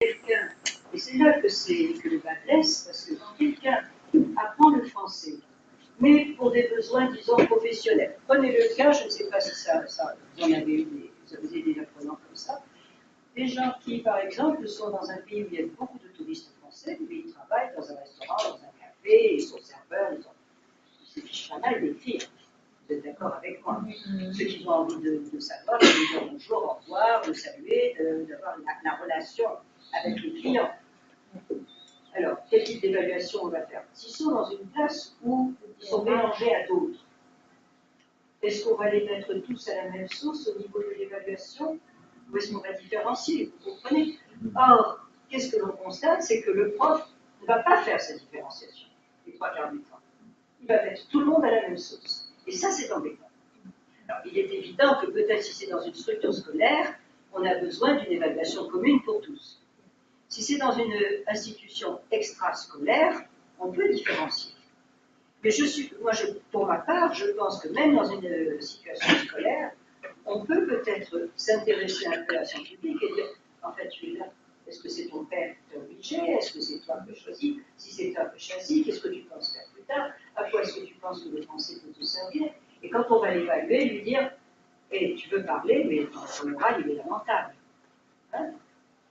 quelqu'un, et c'est là que le bas blesse, parce que quand quelqu'un apprend le français, mais pour des besoins, disons, professionnels. Prenez le cas, je ne sais pas si vous en avez eu, vous avez des apprenants comme ça, des gens qui, par exemple, sont dans un pays où il y a beaucoup de touristes français, mais ils travaillent dans un restaurant, dans un café, ils sont serveurs, ils se fichent pas mal d'écrire. Vous êtes d'accord avec moi? Ceux qui ont envie de savoir, de dire bonjour, au revoir, de saluer, d'avoir la relation avec les clients. Alors, quel type d'évaluation on va faire? S'ils sont dans une classe où ils sont mélangés à d'autres, est-ce qu'on va les mettre tous à la même sauce au niveau de l'évaluation? Ou est-ce qu'on va différencier? Vous comprenez? Or, qu'est-ce que l'on constate? C'est que le prof ne va pas faire cette différenciation les trois quarts du temps. Il va mettre tout le monde à la même sauce. Et ça, c'est embêtant. Alors, il est évident que peut-être si c'est dans une structure scolaire, on a besoin d'une évaluation commune pour tous. Si c'est dans une institution extrascolaire, on peut différencier. Mais pour ma part, je pense que même dans une situation scolaire, on peut peut-être s'intéresser un peu à son public et dire, en fait, tu es là. Est-ce que c'est ton père qui t'a obligé? Est-ce que c'est toi qui as choisi? Si c'est toi qui as choisi, qu'est-ce que tu penses faire plus tard? À quoi est-ce que tu penses que le français peut te servir? Et quand on va l'évaluer, lui dire, tu veux parler, mais ton oral, il est lamentable. Hein?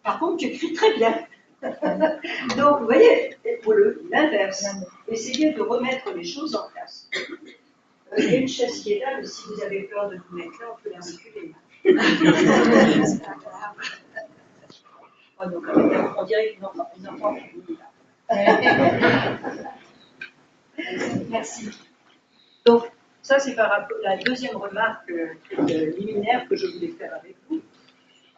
Par contre, tu écris très bien. Donc, vous voyez, pour l'inverse, essayez de remettre les choses en place. Il y a une chaise qui est là, mais si vous avez peur de vous mettre là, on peut la reculer. Oh, donc, on dirait qu'ils enfants qui là. Merci. Donc, ça, c'est par rapport à la deuxième remarque liminaire que je voulais faire avec vous.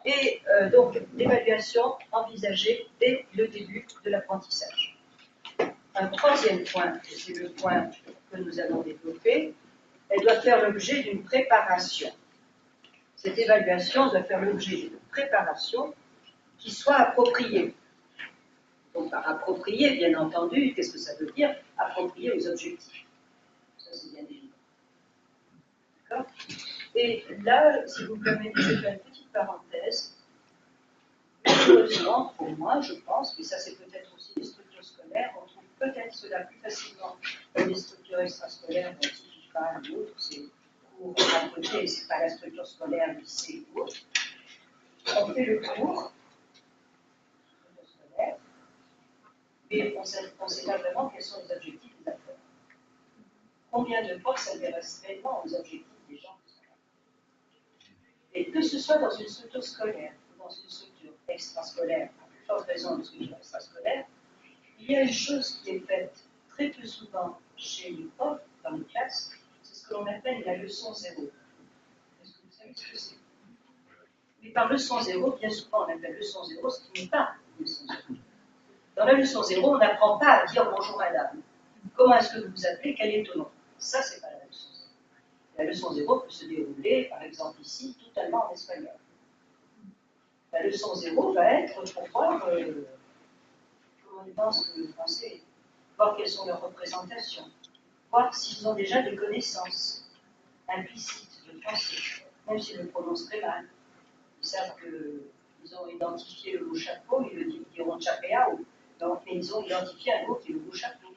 Et donc, l'évaluation envisagée dès le début de l'apprentissage. Un troisième point, c'est le point que nous allons développer, elle doit faire l'objet d'une préparation. Cette évaluation doit faire l'objet d'une préparation qui soit appropriée. Donc, par approprié, bien entendu, qu'est-ce que ça veut dire? Approprié aux objectifs. Ça, c'est bien évident. D'accord? Et là, si vous me permettez, je vais faire une petite parenthèse. Malheureusement, pour moi, je pense, mais ça c'est peut-être aussi les structures scolaires, on trouve peut-être cela plus facilement dans les structures extrascolaires, dont il parle d'autres, c'est cours à côté, c'est pas la structure scolaire, lycée ou autre. On fait le cours scolaire, mais on ne sait pas vraiment quels sont les objectifs des acteurs. Combien de fois s'intéresse réellement aux objectifs des gens qui sont là? Et que ce soit dans une structure scolaire ou dans une structure extrascolaire, à plus forte raison dans une structure extrascolaire, il y a une chose qui est faite très peu souvent chez les profs dans les classes, c'est ce que l'on appelle la leçon zéro. Est-ce que vous savez ce que c'est? Mais par leçon zéro, bien souvent on appelle leçon zéro ce qui n'est pas leçon zéro. Dans la leçon zéro, on n'apprend pas à dire bonjour madame. Comment est-ce que vous vous appelez? Quel est ton nom? Ça, c'est pas la leçon zéro. La leçon zéro peut se dérouler, par exemple ici, totalement en espagnol. La leçon zéro va être pour voir comment ils pensent que le français, voir quelles sont leurs représentations, voir s'ils ont déjà des connaissances implicites de français, même s'ils le prononcent très mal. Ils savent qu'ils ont identifié le mot chapeau, ils diront chapeau, donc ils ont identifié un mot qui est le mot chapeau.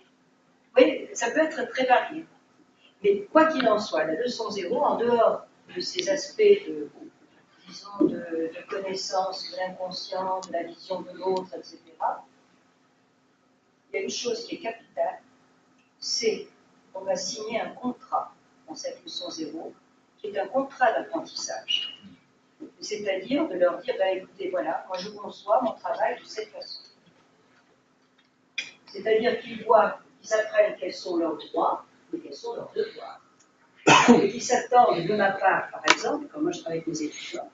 Oui, ça peut être très varié. Mais quoi qu'il en soit, la leçon zéro, en dehors de ces aspects de connaissance, de l'inconscient, de la vision de l'autre, etc., il y a une chose qui est capitale, c'est qu'on va signer un contrat dans cette leçon zéro, qui est un contrat d'apprentissage. C'est-à-dire de leur dire, écoutez, voilà, moi je conçois mon travail de cette façon. C'est-à-dire qu'ils apprennent quels sont leurs droits et quels sont leurs devoirs. Et qu'ils s'attendent de ma part, par exemple, quand moi je travaille avec mes étudiants,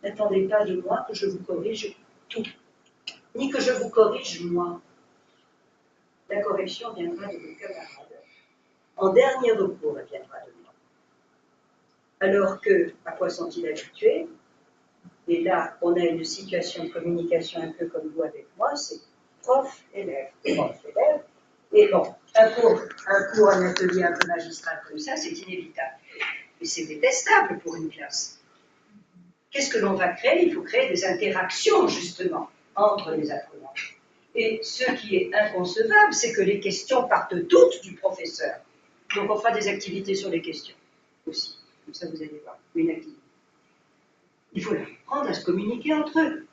n'attendez pas de moi que je vous corrige tout, ni que je vous corrige moi. La correction viendra de vos camarades. En dernier recours, elle viendra de moi. Alors que, à quoi sont-ils habitués? Et là, on a une situation de communication un peu comme vous avec moi, c'est prof-élève, prof-élève. Et bon, un cours, un atelier un peu magistral comme ça, c'est inévitable. Et c'est détestable pour une classe. Qu'est-ce que l'on va créer? Il faut créer des interactions, justement. entre les apprenants. Et ce qui est inconcevable, c'est que les questions partent toutes du professeur. Donc on fera des activités sur les questions aussi. Comme ça, vous allez voir, une activité. Il faut leur apprendre à se communiquer entre eux.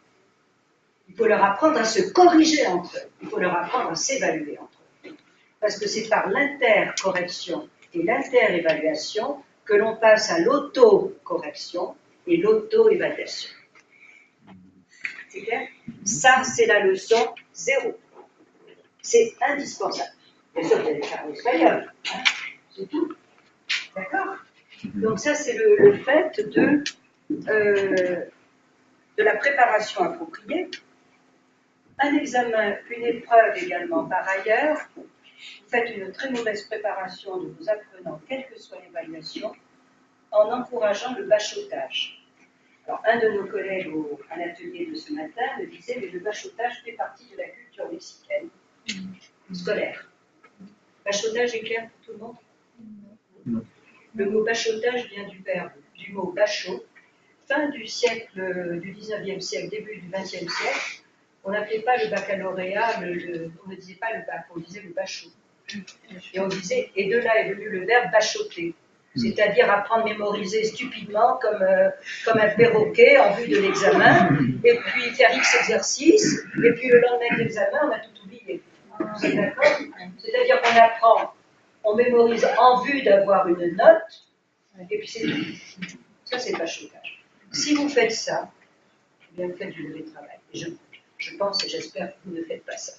Il faut leur apprendre à se corriger entre eux. Il faut leur apprendre à s'évaluer entre eux. Parce que c'est par l'intercorrection et l'interévaluation que l'on passe à l'autocorrection et l'auto-évaluation. C'est clair? Ça, c'est la leçon 0. C'est indispensable. Bien sûr, vous allez faire l'espagnol. Hein, c'est tout. D'accord? Donc ça, c'est le fait de la préparation appropriée. Un examen, une épreuve également par ailleurs. Vous faites une très mauvaise préparation de vos apprenants, quelle que soit l'évaluation, en encourageant le bachotage. Alors, un de nos collègues à l'atelier de ce matin me disait, mais le bachotage fait partie de la culture mexicaine, scolaire. Bachotage est clair pour tout le monde? Non. Le mot bachotage vient du mot bachot. Fin du siècle, du 19e siècle, début du 20e siècle, on n'appelait pas le baccalauréat, on ne disait pas le bac, on disait le bachot. Et on disait, et de là est venu le verbe bachoter. C'est-à-dire apprendre à mémoriser stupidement comme un perroquet en vue de l'examen, et puis faire X exercices, et puis le lendemain de l'examen, on a tout oublié. Vous êtes d'accord? C'est-à-dire qu'on apprend, on mémorise en vue d'avoir une note, et puis c'est tout. Ça, c'est bachotage. Si vous faites ça, eh bien vous faites du mauvais travail. Et je pense et j'espère que vous ne faites pas ça.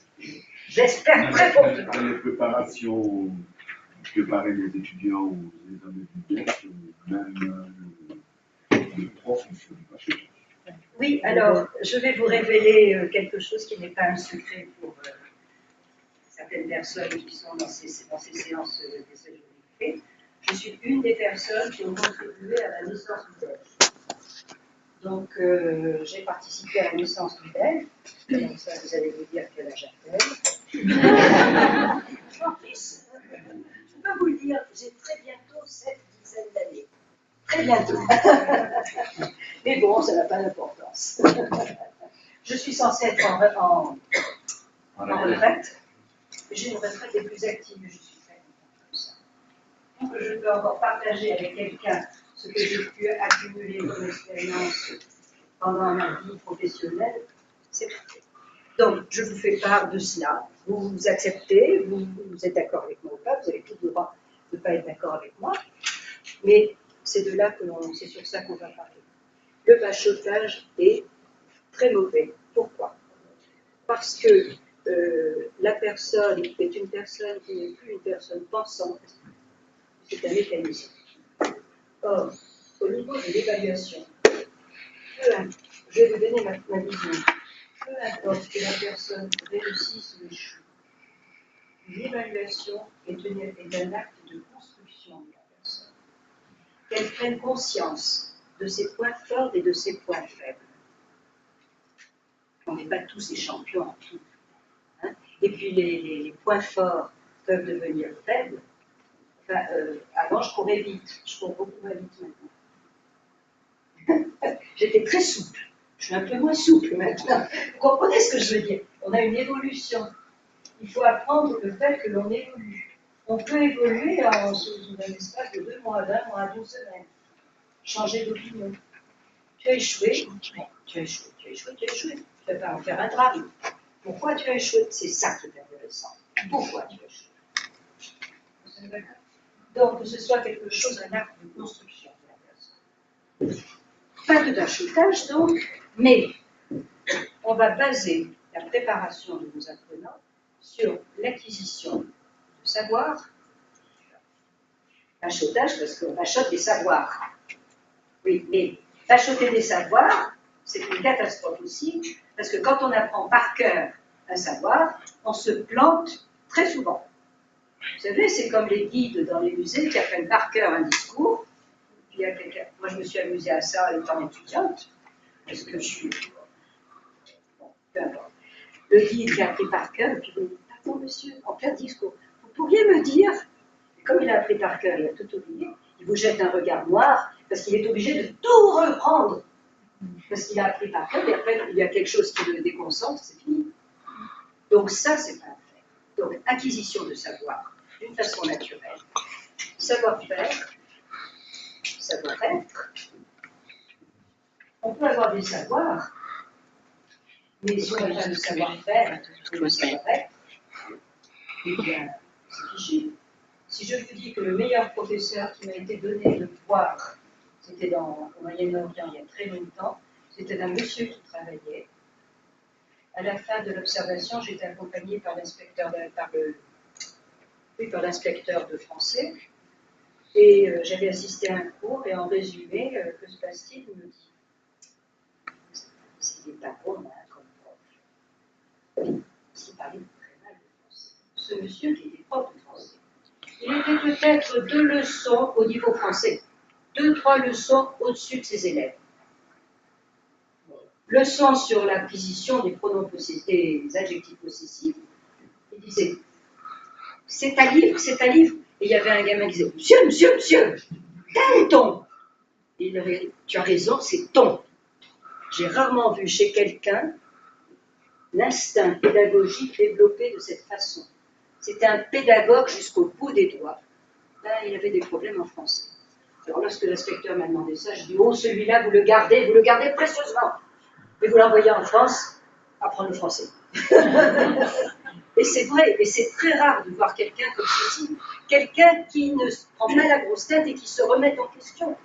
J'espère très fortement. Dans les préparations préparer les étudiants aux examens du texte, même le prof, il faut du bachotage. Oui, alors, je vais vous révéler quelque chose qui n'est pas un secret pour certaines personnes qui sont dans ces séances d'essai. Je suis une des personnes qui ont contribué à la naissance du Belge. Donc, j'ai participé à la naissance du Belge. Donc ça, vous allez vous dire quel âge j'ai. En plus, je peux vous le dire, j'ai très bientôt 7 dizaines d'années. Très bientôt. Mais bon, ça n'a pas d'importance. Je suis censée être en retraite. J'ai une retraite des plus actives, je suis très contente de ça. Donc, je peux encore partager avec quelqu'un ce que j'ai pu accumuler comme expérience pendant ma vie professionnelle, c'est parfait. Donc, je vous fais part de cela. Vous acceptez, vous êtes d'accord avec moi ou pas, vous avez tout le droit de ne pas être d'accord avec moi, mais c'est de là que c'est sur ça qu'on va parler. Le bachotage est très mauvais. Pourquoi? Parce que la personne est une personne qui n'est plus une personne pensante, c'est un mécanisme. Or, au niveau de l'évaluation, je vais vous donner ma vision. Peu importe que la personne réussisse ou échoue, l'évaluation est un acte de construction de la personne. Qu'elle prenne conscience de ses points forts et de ses points faibles. On n'est pas tous des champions en tout. Hein? Et puis les points forts peuvent devenir faibles. Enfin, avant, je courais vite. Je cours beaucoup moins vite maintenant. J'étais très souple. Je suis un peu moins souple maintenant. Vous comprenez ce que je veux dire? On a une évolution. Il faut apprendre le fait que l'on évolue. On peut évoluer sous un espace de 2 mois, d'1 mois, 12 semaines. Changer d'opinion. Tu as échoué. Bon, tu as échoué. Tu ne vas pas en faire un drame. Pourquoi tu as échoué? C'est ça qui est intéressant. Pourquoi tu as échoué? Vous êtes d'accord? Donc, que ce soit quelque chose, un acte de construction de la personne. Pas de bachotage, donc, mais on va baser la préparation de nos apprenants sur l'acquisition de savoir. Bachotage, parce qu'on bachote des savoirs. Oui, mais bachoter des savoirs, c'est une catastrophe aussi, parce que quand on apprend par cœur un savoir, on se plante très souvent. Vous savez, c'est comme les guides dans les musées qui apprennent par cœur un discours. Puis il y a quelqu'un. Moi, je me suis amusée à ça étant étudiante, parce que je suis. Bon, peu importe. Le guide qui a appris par cœur, et puis il me dit, pardon monsieur, en plein discours, vous pourriez me dire, comme il a appris par cœur, il a tout oublié, il vous jette un regard noir, parce qu'il est obligé de tout reprendre. Parce qu'il a appris par cœur, et après, il y a quelque chose qui le déconcentre, c'est fini. Donc ça, c'est pas à faire. Donc, acquisition de savoir d'une façon naturelle. Savoir-faire, savoir-être. On peut avoir des savoirs, mais si on n'a pas de savoir-faire et de savoir-être, eh bien, c'est fichu. Si je vous dis que le meilleur professeur qui m'a été donné de voir, c'était au Moyen-Orient il y a très longtemps, c'était un monsieur qui travaillait. À la fin de l'observation, j'étais accompagnée par l'inspecteur de français, et j'avais assisté à un cours, et en résumé, que se passe-t-il? Il me dit, c'était pas bon, hein, comme prof. Oui, il parlait très mal de français. Ce monsieur qui était prof de français, il était peut-être 2 leçons au niveau français, 2-3 leçons au-dessus de ses élèves. Leçon sur l'acquisition des pronoms possessifs, des adjectifs possessifs. Il disait, c'est un livre, c'est un livre. Et il y avait un gamin qui disait, monsieur, monsieur, monsieur, tel ton. Et il avait, tu as raison, c'est ton. J'ai rarement vu chez quelqu'un l'instinct pédagogique développé de cette façon. C'était un pédagogue jusqu'au bout des doigts. Là, il avait des problèmes en français. Alors lorsque l'inspecteur m'a demandé ça, je dis, oh, celui-là, vous le gardez précieusement. Et vous l'envoyez en France, apprendre le français. Et c'est vrai, et c'est très rare de voir quelqu'un comme ceci. Quelqu'un qui ne prend pas la grosse tête et qui se remet en question.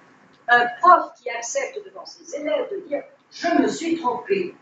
Un prof qui accepte devant ses élèves de dire, je me suis trompé.